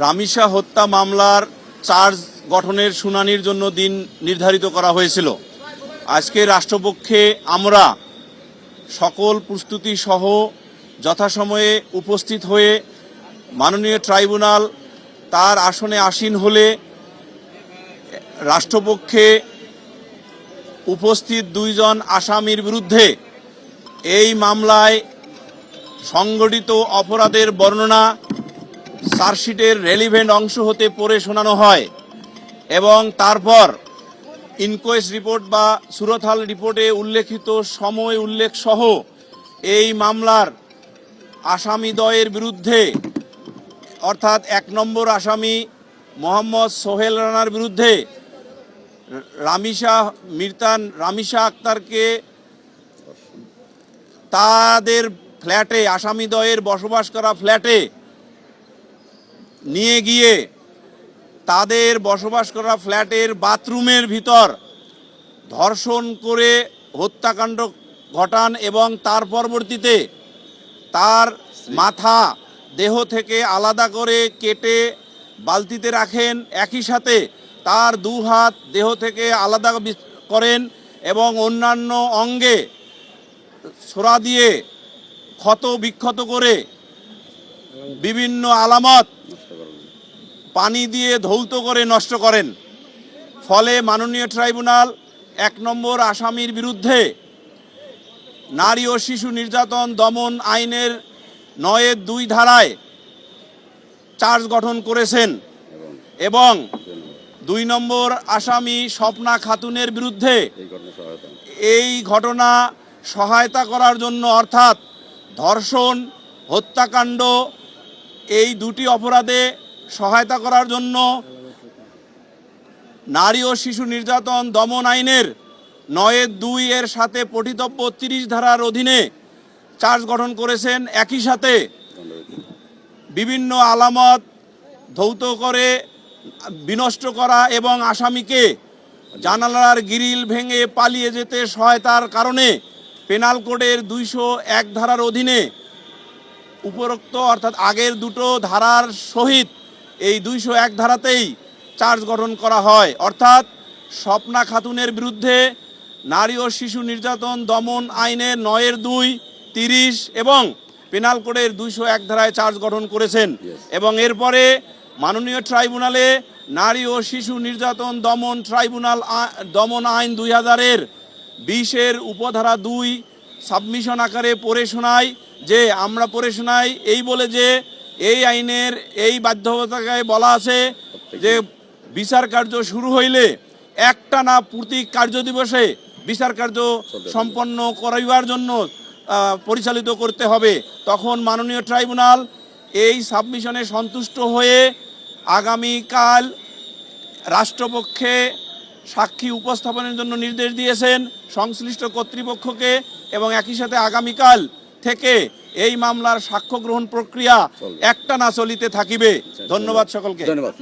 রামিসা হত্যা মামলার চার্জ গঠনের শুনানির জন্য দিন নির্ধারিত করা হয়েছিল। আজকে রাষ্ট্রপক্ষে আমরা সকল প্রস্তুতি সহ যথাসময়ে উপস্থিত হয়ে মাননীয় ট্রাইব্যুনাল তার আসনে আসীন হলে রাষ্ট্রপক্ষে উপস্থিত দুইজন আসামির বিরুদ্ধে এই মামলায় সংগঠিত অপরাধের বর্ণনা চার্জশিটের রেলিভেন্ট অংশ হতে পড়ে শোনানো হয় এবং তারপর ইনকোয়েস্ট রিপোর্ট বা সুরতহাল রিপোর্টে উল্লেখিত সময় উল্লেখ সহ এই মামলার আসামিদ্বয়ের বিরুদ্ধে অর্থাৎ ১ নম্বর আসামি মোহাম্মদ সোহেল রানার বিরুদ্ধে রামিসা আক্তারকে তাদের ফ্ল্যাটে আসামিদ্বয়ের বসবাস করা ফ্ল্যাটে নিয়ে গিয়ে তাদের বসবাস করা ফ্ল্যাটের বাথরুমের ভিতর ধর্ষণ করে হত্যাকাণ্ড ঘটান এবং তার পরবর্তীতে তার মাথা দেহ থেকে আলাদা করে কেটে বালতিতে রাখেন, একই সাথে তার 2 হাত দেহ থেকে আলাদা করেন এবং অন্যান্য অঙ্গে ছোরা দিয়ে ক্ষত বিক্ষত করে বিভিন্ন আলামত পানি দিয়ে ধৌত করে নষ্ট করেন। ফলে মাননীয় ট্রাইব্যুনাল ১ নম্বর আসামির বিরুদ্ধে নারী ও শিশু নির্যাতন দমন আইনের ৯-২ ধারায় চার্জ গঠন করেছেন এবং ২ নম্বর আসামি স্বপ্না খাতুনের বিরুদ্ধে এই ঘটনা সহায়তা করার জন্য অর্থাৎ ধর্ষণ হত্যাকাণ্ড এই দুটি অপরাধে সহায়তা করার জন্য নারী ও শিশু নির্যাতন দমন আইনের ৯-২ এর সাথে পঠিতব্য ৩০ ধারার অধীনে চার্জ গঠন করেছেন। একই সাথে বিভিন্ন আলামত ধৌত করে বিনষ্ট করা এবং আসামিকে জানালার গ্রিল ভেঙে পালিয়ে যেতে সহায়তার কারণে পেনাল কোডের ২০১ ধারার অধীনে উপরোক্ত অর্থাৎ আগের দুটো ধারার সহিত এই ২০১ ধারাতেই চার্জ গঠন করা হয়। অর্থাৎ স্বপ্না খাতুনের বিরুদ্ধে নারী ও শিশু নির্যাতন দমন আইনের ৯-২, ৩০ এবং পেনাল কোডের ২০১ ধারায় চার্জ গঠন করেছেন এবং এরপরে মাননীয় ট্রাইব্যুনালে নারী ও শিশু নির্যাতন দমন আইন ২০০০-এর ২০-এর উপধারা ২ সাবমিশন আকারে পড়ে শোনায় যে আমরা পড়ে শোনাই এই বলে যে এই আইনের এই বাধ্যবাধকতায় বলা আছে যে বিচার কার্য শুরু হইলে একটানা প্রতি কার্য দিবসে বিচার কার্য সম্পন্ন করাইবার জন্য পরিচালিত করতে হবে। তখন মাননীয় ট্রাইব্যুনাল এই সাবমিশনে সন্তুষ্ট হয়ে আগামীকাল রাষ্ট্রপক্ষে সাক্ষী উপস্থাপনের জন্য নির্দেশ দিয়েছেন সংশ্লিষ্ট কর্তৃপক্ষকে এবং একই সাথে আগামীকাল থেকে এই মামলার সাক্ষ্য গ্রহণ প্রক্রিয়া একটানা চলিতে থাকিবে। ধন্যবাদ সকলকে। ধন্যবাদ।